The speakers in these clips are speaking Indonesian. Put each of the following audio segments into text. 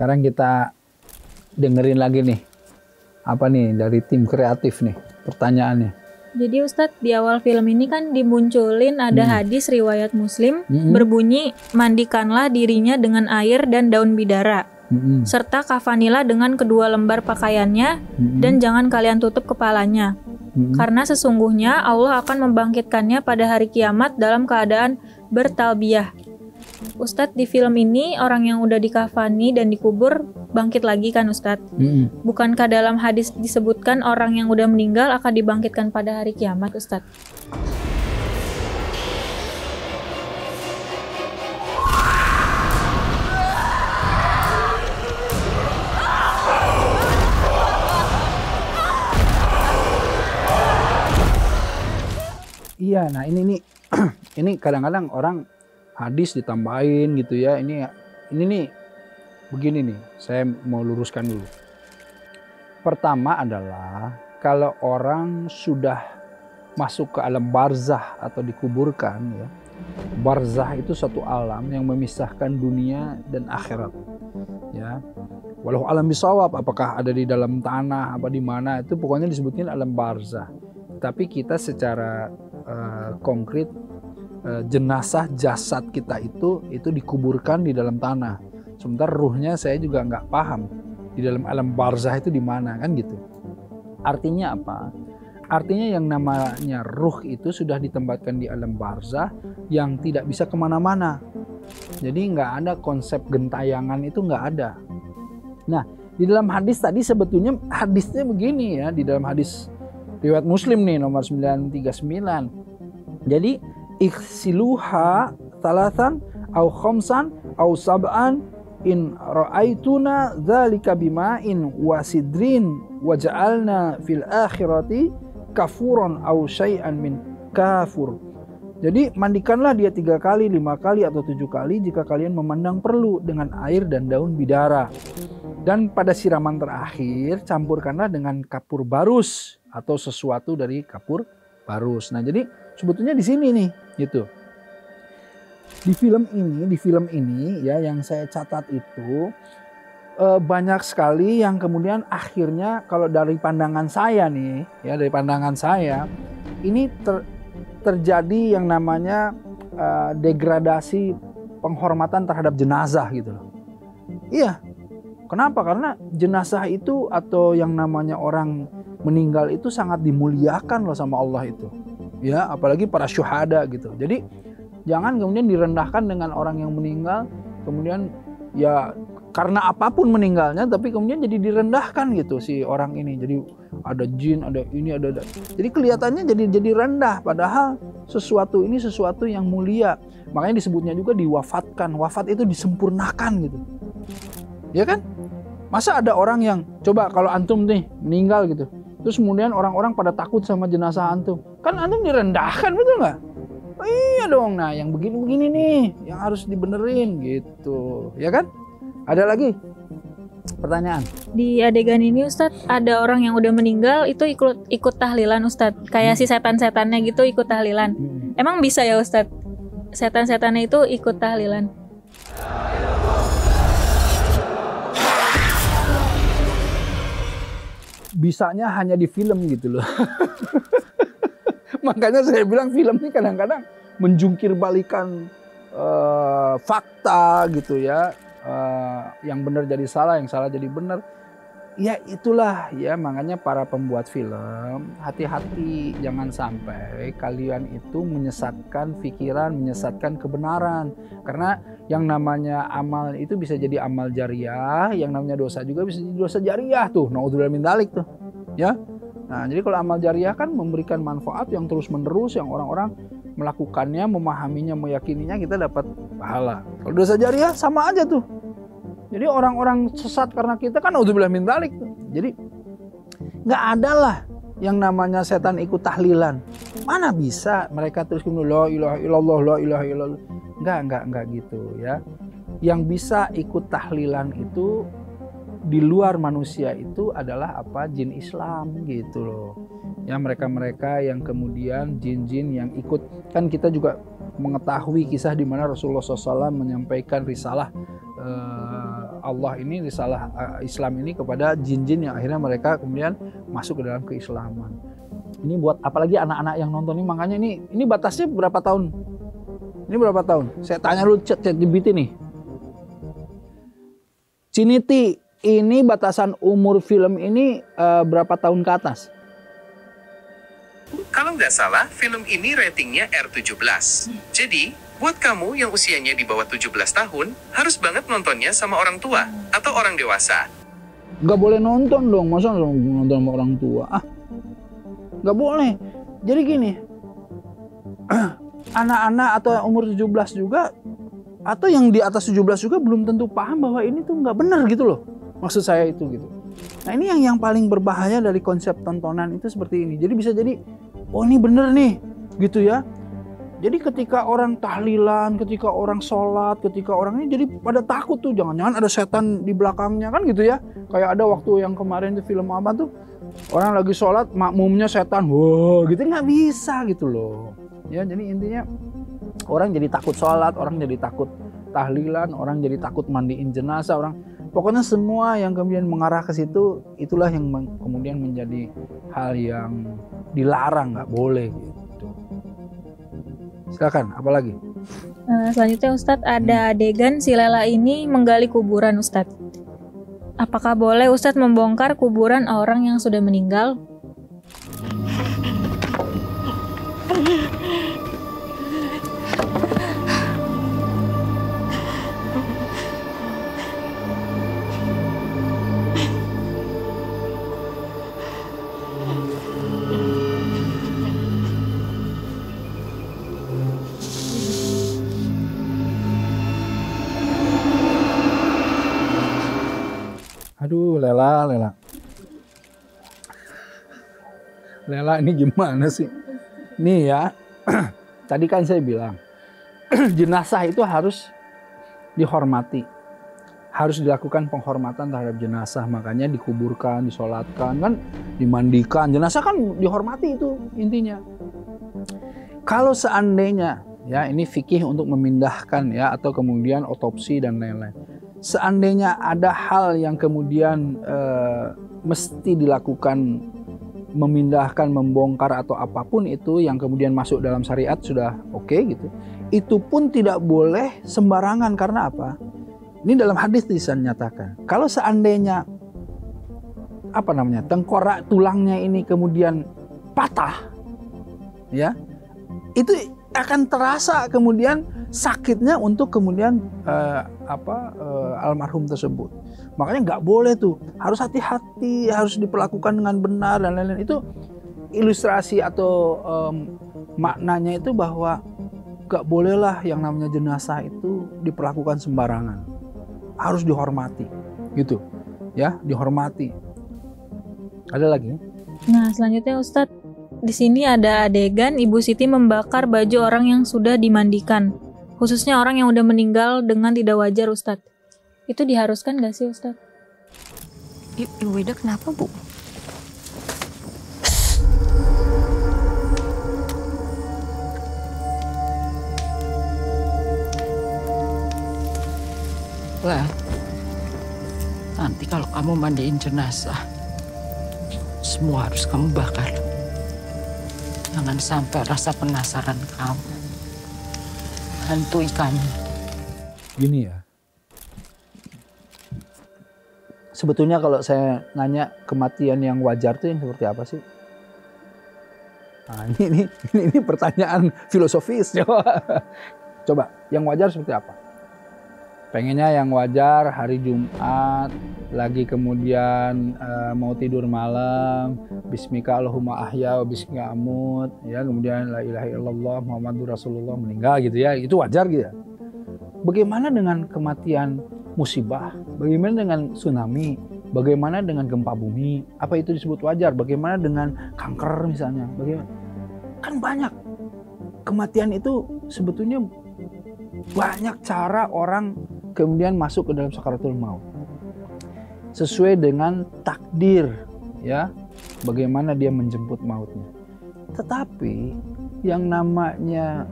Sekarang kita dengerin lagi nih. Apa nih dari tim kreatif nih pertanyaannya. Jadi Ustadz, di awal film ini kan dimunculin ada hadis riwayat Muslim berbunyi, mandikanlah dirinya dengan air dan daun bidara, serta kafanilah dengan kedua lembar pakaiannya, dan jangan kalian tutup kepalanya. Karena sesungguhnya Allah akan membangkitkannya pada hari kiamat dalam keadaan bertalbiyah. Ustadz, di film ini orang yang udah dikafani dan dikubur bangkit lagi kan Ustadz? Bukankah dalam hadis disebutkan orang yang udah meninggal akan dibangkitkan pada hari kiamat Ustadz? Iya, nah ini nih, ini kadang-kadang orang hadis ditambahin gitu ya. Ini nih begini nih, saya mau luruskan dulu. Pertama adalah kalau orang sudah masuk ke alam barzah atau dikuburkan ya. Barzah itu satu alam yang memisahkan dunia dan akhirat. Ya. Walau alam bisawab, apakah ada di dalam tanah apa di mana, itu pokoknya disebutnya alam barzah. Tapi kita secara konkret jenazah jasad kita itu dikuburkan di dalam tanah. Sementara ruhnya saya juga nggak paham di dalam alam barzah itu di mana kan gitu. Artinya apa? Artinya yang namanya ruh itu sudah ditempatkan di alam barzah yang tidak bisa kemana-mana. Jadi nggak ada konsep gentayangan, itu nggak ada. Nah di dalam hadis tadi sebetulnya hadisnya begini ya, di dalam hadis riwayat Muslim nih nomor 939. Jadi ikhsiluha talatan au khamsan au sab'an in ra'aituna dzalika bima'in wasidrin waja'alna fil akhirati kafuran au syai'an min kafur. Jadi mandikanlah dia 3 kali, 5 kali atau 7 kali jika kalian memandang perlu dengan air dan daun bidara. Dan pada siraman terakhir campurkanlah dengan kapur barus atau sesuatu dari kapur barus. Nah, jadi sebetulnya di sini nih gitu. Di film ini ya yang saya catat itu banyak sekali yang kemudian akhirnya kalau dari pandangan saya nih ya, dari pandangan saya ini terjadi yang namanya degradasi penghormatan terhadap jenazah gitu loh. Iya. Kenapa? Karena jenazah itu atau yang namanya orang meninggal itu sangat dimuliakan loh sama Allah itu. Ya, apalagi para syuhada gitu. Jadi jangan kemudian direndahkan dengan orang yang meninggal, kemudian ya karena apapun meninggalnya, tapi kemudian jadi direndahkan gitu si orang ini. Jadi ada jin, ada ini, ada. Jadi kelihatannya jadi rendah, padahal sesuatu ini sesuatu yang mulia. Makanya disebutnya juga diwafatkan. Wafat itu disempurnakan gitu. Ya kan? Masa ada orang yang coba kalau antum nih meninggal gitu, terus kemudian orang-orang pada takut sama jenazah antum, kan antum direndahkan, betul nggak? Oh, iya dong. Nah yang begini-begini nih yang harus dibenerin gitu, ya kan? Ada lagi pertanyaan? Di adegan ini Ustadz, ada orang yang udah meninggal itu ikut tahlilan Ustadz, kayak si setan-setannya gitu ikut tahlilan. Emang bisa ya Ustadz? Setan-setannya itu ikut tahlilan? Bisanya hanya di film gitu loh. Makanya saya bilang film ini kadang-kadang menjungkir balikan fakta gitu ya. Yang benar jadi salah, yang salah jadi benar. Ya itulah ya, makanya para pembuat film hati-hati jangan sampai kalian itu menyesatkan pikiran, menyesatkan kebenaran. Karena yang namanya amal itu bisa jadi amal jariah, yang namanya dosa juga bisa jadi dosa jariah tuh. Naudzubillah min dzalik tuh. Ya. Nah, jadi kalau amal jariah kan memberikan manfaat yang terus-menerus, yang orang-orang melakukannya, memahaminya, meyakininya, kita dapat pahala. Kalau dosa jariah sama aja tuh. Jadi orang-orang sesat karena kita kan naudzubillah min dzalik tuh. Jadi nggak ada lah yang namanya setan ikut tahlilan. Mana bisa mereka terus kemudian la ilaha illallah, la ilaha illallah. Enggak gitu ya. Yang bisa ikut tahlilan itu di luar manusia itu adalah apa? Jin Islam gitu loh. Ya mereka-mereka yang kemudian jin-jin yang ikut, kan kita juga mengetahui kisah di mana Rasulullah SAW menyampaikan risalah Allah ini, risalah Islam ini kepada jin-jin yang akhirnya mereka kemudian masuk ke dalam keislaman. Ini buat apalagi anak-anak yang nonton ini, makanya ini batasnya berapa tahun? Ini berapa tahun? Saya tanya lu ChatGPT nih. Ciniti, ini batasan umur film ini berapa tahun ke atas? Kalau nggak salah, film ini ratingnya R17. Jadi, buat kamu yang usianya di bawah 17 tahun, harus banget nontonnya sama orang tua atau orang dewasa. Nggak boleh nonton dong, masa nonton sama orang tua? Nggak boleh. Jadi gini, anak-anak atau umur 17 juga, atau yang di atas 17 juga belum tentu paham bahwa ini tuh nggak benar gitu loh. Maksud saya itu gitu. Nah ini yang paling berbahaya dari konsep tontonan itu seperti ini. Jadi bisa jadi, oh ini bener nih gitu ya. Jadi ketika orang tahlilan, ketika orang sholat, ketika orang ini jadi pada takut tuh. Jangan-jangan ada setan di belakangnya kan gitu ya. Kayak ada waktu yang kemarin di film apa tuh. Orang lagi sholat, makmumnya setan. Wow gitu, nggak bisa gitu loh. Ya jadi intinya orang jadi takut sholat, orang jadi takut tahlilan, orang jadi takut mandiin jenazah, orang pokoknya semua yang kemudian mengarah ke situ, itulah yang kemudian menjadi hal yang dilarang, nggak boleh gitu. Silakan, apalagi? Selanjutnya Ustadz, ada adegan si Lela ini menggali kuburan Ustadz. Apakah boleh Ustadz membongkar kuburan orang yang sudah meninggal? Aduh, Lela. Lela ini gimana sih? Nih ya, tadi kan saya bilang, jenazah itu harus dihormati. Harus dilakukan penghormatan terhadap jenazah. Makanya dikuburkan, disolatkan, kan dimandikan. Jenazah kan dihormati itu intinya. Kalau seandainya, ya ini fikih untuk memindahkan ya, atau kemudian otopsi dan lain-lain. Seandainya ada hal yang kemudian mesti dilakukan, memindahkan, membongkar atau apapun itu yang kemudian masuk dalam syariat sudah oke gitu. Itu pun tidak boleh sembarangan, karena apa? Ini dalam hadis dinyatakan. Kalau seandainya tengkorak tulangnya ini kemudian patah, ya itu akan terasa kemudian sakitnya untuk kemudian almarhum tersebut. Makanya nggak boleh tuh, harus hati-hati, harus diperlakukan dengan benar dan lain-lain. Itu ilustrasi atau maknanya itu bahwa nggak bolehlah yang namanya jenazah itu diperlakukan sembarangan, harus dihormati, gitu, ya dihormati. Ada lagi? Nah selanjutnya Ustadz, di sini ada adegan Ibu Siti membakar baju orang yang sudah dimandikan, khususnya orang yang udah meninggal dengan tidak wajar Ustadz. Itu diharuskan gak sih Ustadz? Ibu Ida kenapa Bu? Lah, nanti kalau kamu mandiin jenazah, semua harus kamu bakar. Jangan sampai rasa penasaran kamu hantui kamu. Gini ya, sebetulnya kalau saya nanya kematian yang wajar itu yang seperti apa sih? Nah, ini pertanyaan filosofis. Coba, yang wajar seperti apa? Pengennya yang wajar hari Jumat, lagi kemudian mau tidur malam, bismika Allahumma ahya wa bismika amut, ya kemudian la ilaha illallah Muhammadur Rasulullah, meninggal gitu ya, itu wajar gitu ya. Bagaimana dengan kematian musibah? Bagaimana dengan tsunami? Bagaimana dengan gempa bumi? Apa itu disebut wajar? Bagaimana dengan kanker misalnya? Bagaimana? Kan banyak kematian itu sebetulnya banyak cara orang kemudian masuk ke dalam sakaratul maut sesuai dengan takdir, ya bagaimana dia menjemput mautnya. Tetapi yang namanya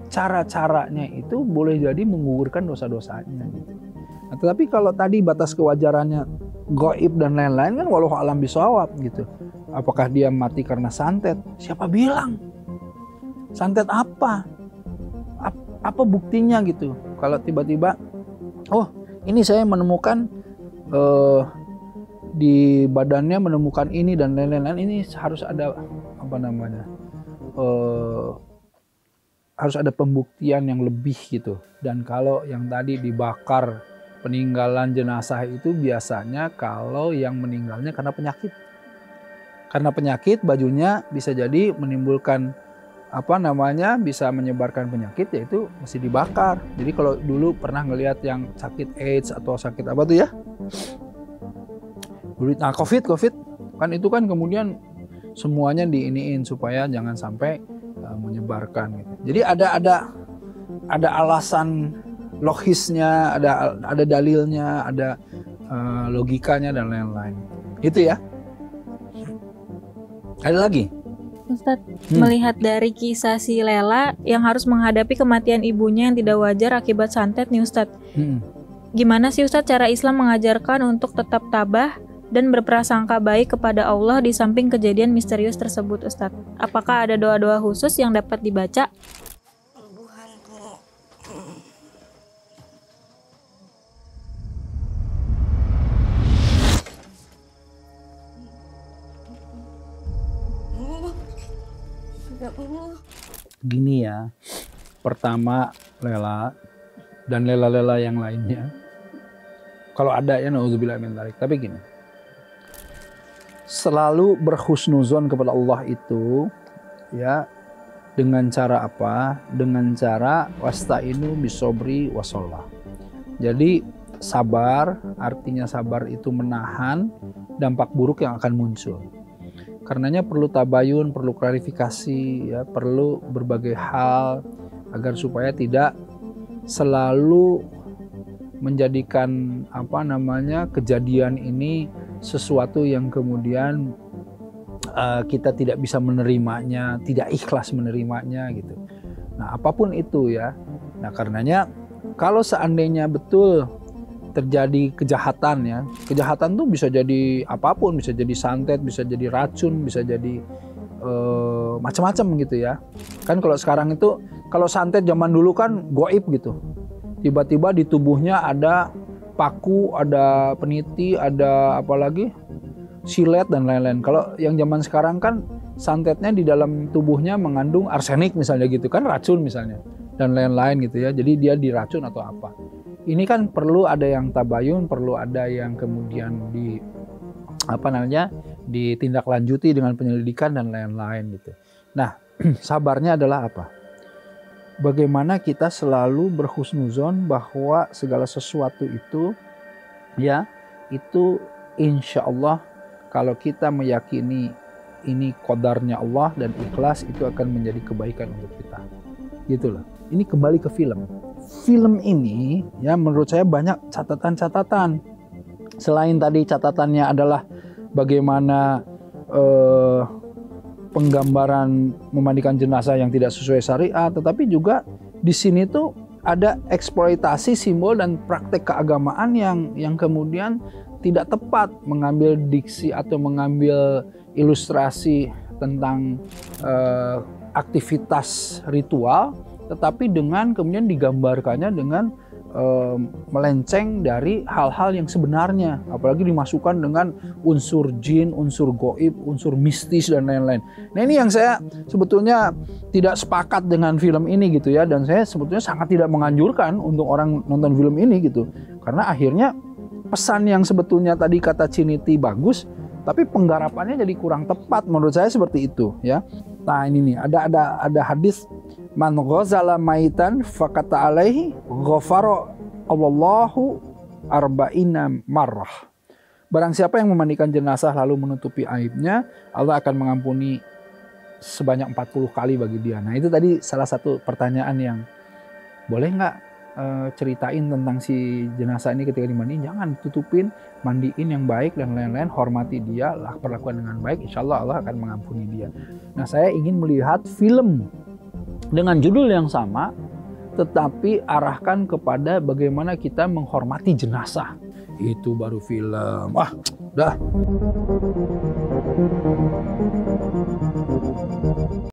cara-caranya itu boleh jadi menggugurkan dosa-dosanya gitu. Nah, tetapi kalau tadi batas kewajarannya gaib dan lain-lain kan walau alam bisawab gitu. Apakah dia mati karena santet? Siapa bilang? Santet apa? Apa buktinya gitu? Kalau tiba-tiba, oh ini saya menemukan di badannya menemukan ini dan lain-lain, ini harus ada apa namanya? Harus ada pembuktian yang lebih gitu. Dan kalau yang tadi dibakar peninggalan jenazah itu biasanya kalau yang meninggalnya karena penyakit. Karena penyakit bajunya bisa jadi menimbulkan apa namanya, bisa menyebarkan penyakit, yaitu mesti dibakar. Jadi kalau dulu pernah ngelihat yang sakit AIDS atau sakit apa tuh ya? Nah, COVID kan itu kan kemudian semuanya diiniin supaya jangan sampai menyebarkan gitu. Jadi ada alasan logisnya, ada dalilnya, ada logikanya dan lain-lain. Itu ya. Ada lagi? Ustadz, melihat dari kisah si Lela yang harus menghadapi kematian ibunya yang tidak wajar akibat santet nih Ustadz. Gimana sih Ustadz cara Islam mengajarkan untuk tetap tabah dan berprasangka baik kepada Allah di samping kejadian misterius tersebut Ustadz? Apakah ada doa-doa khusus yang dapat dibaca? Gini ya, pertama Lela dan Lela-Lela yang lainnya, kalau ada ya na'udzubillah min dzalik, tapi gini, selalu berhusnuzon kepada Allah itu ya dengan cara apa? Dengan cara wasta'inu bisobri wasollah. Jadi sabar, artinya sabar itu menahan dampak buruk yang akan muncul. Karenanya perlu tabayun, perlu klarifikasi, ya, perlu berbagai hal agar supaya tidak selalu menjadikan apa namanya kejadian ini sesuatu yang kemudian kita tidak bisa menerimanya, tidak ikhlas menerimanya gitu. Nah, apapun itu ya. Nah, karenanya kalau seandainya betul terjadi kejahatan ya, kejahatan tuh bisa jadi apapun, bisa jadi santet, bisa jadi racun, bisa jadi macam-macam gitu ya. Kan kalau sekarang itu, kalau santet zaman dulu kan goib gitu, tiba-tiba di tubuhnya ada paku, ada peniti, ada apalagi silet dan lain-lain. Kalau yang zaman sekarang kan santetnya di dalam tubuhnya mengandung arsenik misalnya gitu kan, racun misalnya dan lain-lain gitu ya. Jadi dia diracun atau apa. Ini kan perlu ada yang tabayun, perlu ada yang kemudian ditindaklanjuti dengan penyelidikan dan lain-lain gitu. Nah, sabarnya adalah apa? Bagaimana kita selalu berhusnuzon bahwa segala sesuatu itu ya, itu insya Allah kalau kita meyakini ini qadarnya Allah dan ikhlas, itu akan menjadi kebaikan untuk kita. Gitu loh. Ini kembali ke film. Film ini ya menurut saya banyak catatan-catatan. Selain tadi catatannya adalah bagaimana penggambaran memandikan jenazah yang tidak sesuai syariat, tetapi juga di sini tuh ada eksploitasi simbol dan praktek keagamaan yang kemudian tidak tepat, mengambil diksi atau mengambil ilustrasi tentang aktivitas ritual, tetapi dengan kemudian digambarkannya dengan melenceng dari hal-hal yang sebenarnya, apalagi dimasukkan dengan unsur jin, unsur goib, unsur mistis dan lain-lain. Nah, ini yang saya sebetulnya tidak sepakat dengan film ini gitu ya, dan saya sebetulnya sangat tidak menganjurkan untuk orang nonton film ini gitu, karena akhirnya pesan yang sebetulnya tadi kata Ciniti bagus, tapi penggarapannya jadi kurang tepat menurut saya seperti itu ya. Nah, ini nih ada hadis, man ghazala maitan faqata alaihi ghafara Allahu arba'ina marrah. Barang siapa yang memandikan jenazah lalu menutupi aibnya, Allah akan mengampuni sebanyak 40 kali bagi dia. Nah, itu tadi salah satu pertanyaan yang boleh nggak ceritain tentang si jenazah ini ketika dimandiin. Jangan tutupin, mandiin yang baik dan lain-lain, hormati dia, perlakuan dengan baik, insya Allah Allah akan mengampuni dia. Nah, saya ingin melihat film dengan judul yang sama, tetapi arahkan kepada bagaimana kita menghormati jenazah. Itu baru film. Udah.